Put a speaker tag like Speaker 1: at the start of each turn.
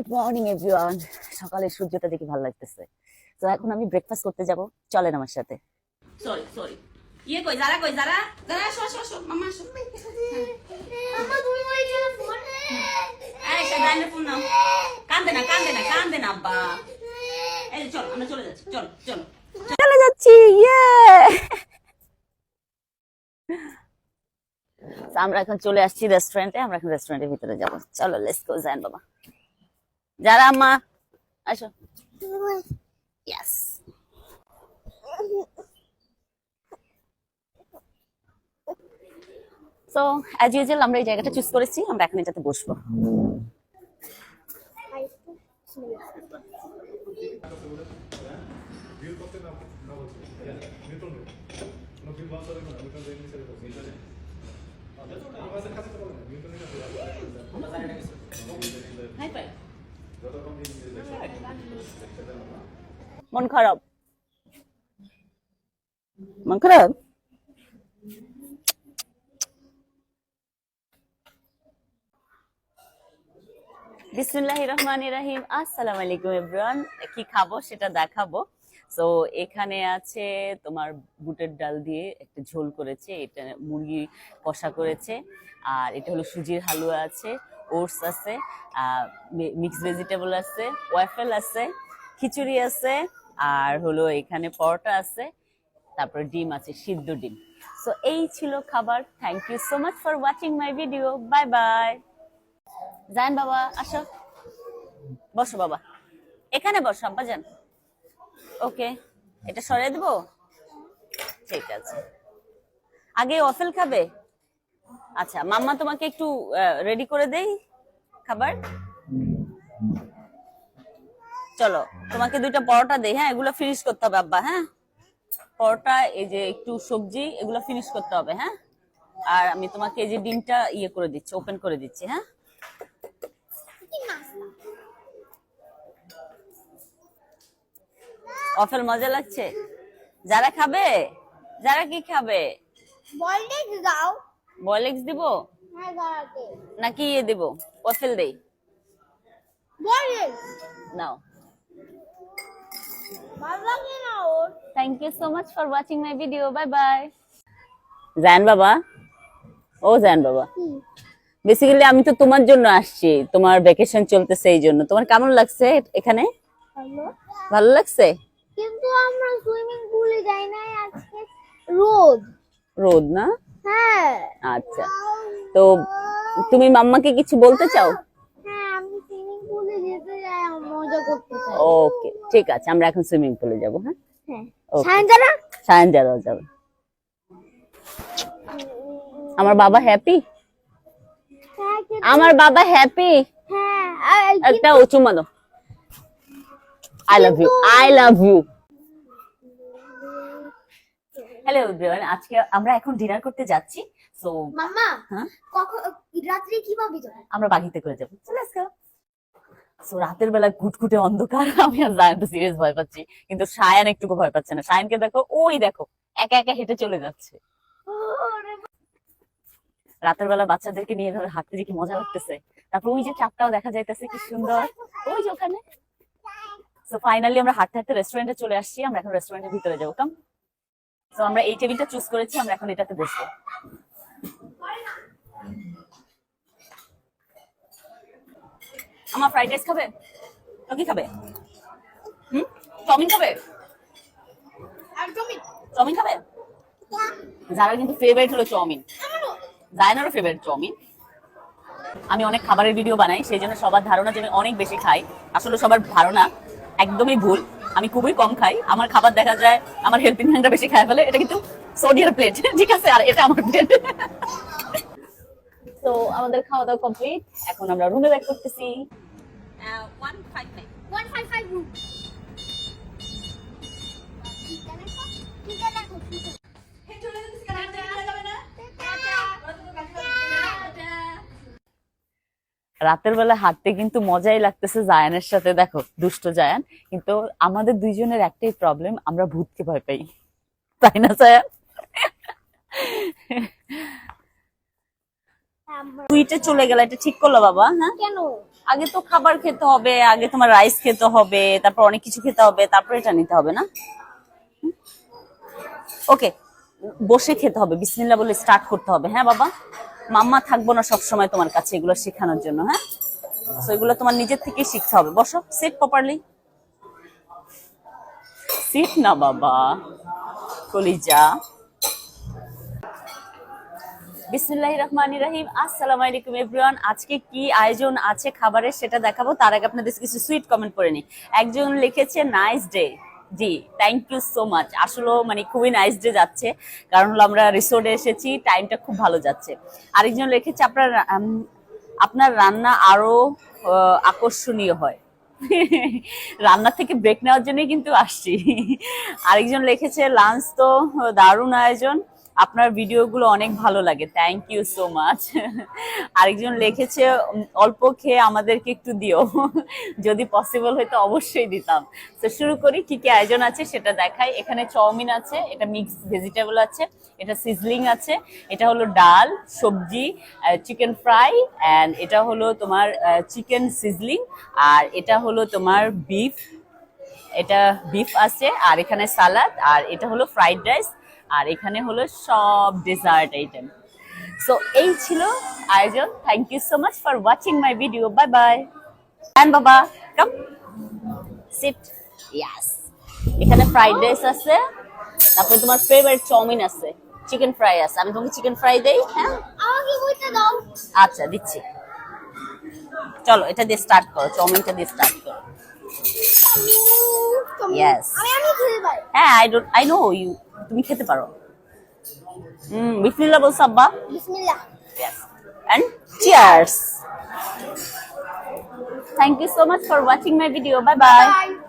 Speaker 1: Good morning everyone. সকালে সূর্যটা দেখে ভালো লাগতেছে। তো এখন আমি ব্রেকফাস্ট করতে যাব, চলেন আমার সাথে।
Speaker 2: সরি সরি কই যারা শো মামা শো মামা তুমি ওই যে ফোন এই সাদানে ফোন নাও। কান্দে না আব্বা। এই চল আমরা চলে যাচ্ছি,
Speaker 1: চলে যাচ্ছি। ইয়ে আমরা এখন চলে আসছি রেস্টুরেন্টে। আমরা এখন রেস্টুরেন্টের ভিতরে যাব। চলো লেটস গো জান বাবা। যারা আম্মা আসো। ইয়েস। সো অ্যাজ ইউজুয়াল আমরা এই জায়গাটা চুজ করেছি, আমরা এখন এটাতে বসবো। মন খারাপ বিসমিল্লাহির রহমানির রহিম। আসসালামু আলাইকুম এভরিওয়ান। কি খাবো সেটা দেখাবো। সো এখানে আছে তোমার বুটের ডাল দিয়ে একটা ঝোল করেছে, এটা মুরগি কষা করেছে, আর এটা হলো সুজির হালুয়া আছে, ওটস আছে, মিক্স ভেজিটেবল আছে, ওয়াফেল আছে, খিচুড়ি আছে, আর হলো এখানে পরোটা আছে, তারপর ডিম আছে, সিদ্ধ ডিম। সো এই ছিল খাবার। Thank you so much for watching my video. Bye bye. জান বাবা আসো, বসো বাবা, এখানে বসো আব্বা যান। ওকে, এটা সরিয়ে দেবো? ঠিক আছে। আগে ওয়াফেল খাবে? আচ্ছা মাম্মা তোমাকে একটু রেডি করে দেই খাবার। চলো তোমাকে দুইটা পরোটা দেই। হ্যাঁ, এগুলো ফিনিশ করতে হবে আব্বা। হ্যাঁ, পরোটা, এই যে একটু সবজি, এগুলো ফিনিশ করতে হবে। হ্যাঁ, আর আমি তোমাকে এই যে ডিমটা ইয়ে করে দিচ্ছি, ওপেন করে দিচ্ছি। হ্যাঁ, ওয়াফেল মজা লাগছে? যারা খাবে, যারা কি খাবে?
Speaker 3: বয়েলড দাও।
Speaker 1: বয়েল এগস দিব
Speaker 3: হ্যাঁ দাঁড়াতে।
Speaker 1: নাকি ইয়ে দিব, ওয়াফেল দেই?
Speaker 3: বয়েলড
Speaker 1: নাও।
Speaker 3: ভালো লাগে না ওর।
Speaker 1: Thank you so much for watching my video. Bye bye. জান বাবা, ও জান বাবা, বেসিক্যালি আমি তো তোমার জন্য আসছি, তোমার ভ্যাকেশন চলতেছে এই জন্য। তোমার কেমন লাগছে এখানে?
Speaker 3: ভালো।
Speaker 1: ভালো লাগছে?
Speaker 3: কিন্তু আমরা সুইমিং পুলে যাই না আজকে, রোদ।
Speaker 1: রোদ না?
Speaker 3: হ্যাঁ।
Speaker 1: আচ্ছা, তো তুমি মাম্মাকে কিছু বলতে চাও?
Speaker 3: হ্যাঁ, আমি সুইমিং পুলে যেতে চাই, মজা করতে চাই।
Speaker 1: ওকে ঠিক আছে, আমরা এখন সুইমিং পুলে যাব। হ্যাঁ
Speaker 3: হ্যাঁ।
Speaker 1: Okay.
Speaker 3: সায়নজানা?
Speaker 1: সায়নজারাও যাবে। আমার বাবা হ্যাপি?
Speaker 3: হ্যাঁ,
Speaker 1: আমার বাবা হ্যাপি?
Speaker 3: হ্যাঁ।
Speaker 1: একটা চুম্মা দাও। I love you, I love you. Hello everyone, আজকে আমরা এখন ডিনার করতে যাচ্ছি। সো
Speaker 3: মাম্মা,
Speaker 1: হ্যাঁ,
Speaker 3: কখন রাত্রে কিভাবে যাবে?
Speaker 1: আমরা বাগিতে করে যাবো। Let's go. সো রাতের বেলা ঘুটঘুটে অন্ধকার, আমি আর জায়ান তো সিরিয়াস ভয় পাচ্ছি, কিন্তু সায়ান একটুকু ভয় পাচ্ছে না। সায়ানকে দেখো, ওই দেখো একা একা হেঁটে চলে যাচ্ছে। রাতের বেলা বাচ্চাদেরকে নিয়ে এভাবে হাঁটতে যে কি মজা লাগতেছে। তারপর ওই যে চাপটাও দেখা যাইতেছে, কি সুন্দর ওই যে ওখানে। সো ফাইনালি আমরা হাঁটতে হাঁটতে রেস্টুরেন্টে চলে আসছি। আমরা এখন রেস্টুরেন্টের ভিতরে যাবো। কাম। সো আমরা এই টেবিলটা চুজ করেছি, আমরা এখন এটাতে বসবো। আমার ফ্রাইড রাইস খাবে? তো কি খাবে? চাউমিন খাবে? চাউমিন খাবে? যারা কিন্তু ফেভারিট হলো চাউমিন, জায়নারও ফেভারিট চাউমিন। আমি অনেক খাবারের ভিডিও বানাই, সেই জন্য সবার ধারণা যে আমি অনেক বেশি খাই। আসলে সবার ধারণা একদমই ভুল। আমি খুবই কম খাই। আমার খাবার দেখা যায় আমার হেল্পিং হ্যান্ডরা বেশি খায় ফেলে। এটা কিন্তু সোনিয়ার প্লেট, ঠিক আছে, আর এটা আমার প্লেট। তো আমাদের খাওয়া দাওয়া কমপ্লিট, এখন আমরা রুমে ব্যাক করতেছি।
Speaker 3: 155 রুম।
Speaker 1: রাতের বেলা হাঁটতে কিন্তু মজাই লাগতেছে জায়ানের সাথে। দেখো দুষ্ট জায়ান, কিন্তু আমাদের দুইজনের একটাই প্রবলেম, আমরা ভূতকে ভয় পাই, তাই না জায়ান? টুইটে চলে গেল, এটা ঠিক করলো বাবা? হ্যাঁ,
Speaker 3: কেন?
Speaker 1: আগে তো খাবার খেতে হবে, আগে তোমার রাইস খেতে হবে, তারপর অনেক কিছু খেতে হবে, তারপর এটা নিতে হবে না? ওকে, বসে খেতে হবে, বিসমিল্লাহ বলে স্টার্ট করতে হবে। হ্যাঁ বাবা, মাম্মা থাকবো না সবসময় তোমার কাছে এগুলো শেখানোর জন্য। হ্যাঁ, তো এগুলো তোমার নিজের থেকেই শিখতে হবে। বসো, সিট প্রপারলি। সিট না বাবা, কলিজা। বিসমিল্লাহির রহমানির রহিম। আসসালামু আলাইকুম এভরিওয়ান। আজকে কি আয়োজন আছে খাবারের সেটা দেখাবো, তার আগে আপনাদের কিছু সুইট কমেন্ট করে নি। একজন লিখেছে নাইস ডে। জি, থ্যাংক ইউ সো মাচ। আসলে মানে খুবই নাইস ডে যাচ্ছে, কারণ হলো আমরা রিসোর্টে এসেছি, টাইমটা খুব ভালো যাচ্ছে। আরেকজন লিখেছে আপনার রান্না আরো আকর্ষণীয় হয়। রান্না থেকে ব্রেক নেওয়ার জন্যই কিন্তু আসছি। আরেকজন লিখেছে লাঞ্চ তো দারুণ আয়োজন, আপনার ভিডিওগুলো অনেক ভালো লাগে, থ্যাংক ইউ সো মাচ। আরেকজন লিখেছে অল্প খেয়ে আমাদেরকে একটু দিও, যদি পসিবল হয়তো অবশ্যই দিতাম। তো শুরু করি, কি কি আয়োজন আছে সেটা দেখাই। এখানে চাউমিন আছে, এটা মিক্স ভেজিটেবল আছে, এটা সিজলিং আছে, এটা হলো ডাল, সবজি, চিকেন ফ্রাই, অ্যান্ড এটা হলো তোমার চিকেন সিজলিং, আর এটা হলো তোমার বিফ, এটা বিফ আছে, আর এখানে সালাদ, আর এটা হলো ফ্রাইড রাইস, আর এখানে হলো সব ডেজার্ট আইটেম। সো এই ছিল আয়োজন। Thank you so much for watching my video. Bye bye. And বাবা কাম সিট। ইয়াস, এখানে ফ্রাইড রাইস আছে, তারপরে তোমার ফেভারিট চাউমিন আছে, চিকেন ফ্রাই আছে। আমি তোমাকে চিকেন ফ্রাই দেই। হ্যাঁ,
Speaker 3: আমাকে বইতে দাও।
Speaker 1: আচ্ছা দিচ্ছি। চলো এটা দিয়ে স্টার্ট করো, চাউমিনটা দিয়ে স্টার্ট করো। Yes.
Speaker 3: আমি খেতে পারি।
Speaker 1: হ্যাঁ, আই নো ইউ, তুমি খেতে পারো। বিসমিল্লাহ বলছো আব্বা।
Speaker 3: বিসমিল্লাহ।
Speaker 1: Yes. And cheers. Thank you so much for watching my video. Bye bye.
Speaker 3: Bye.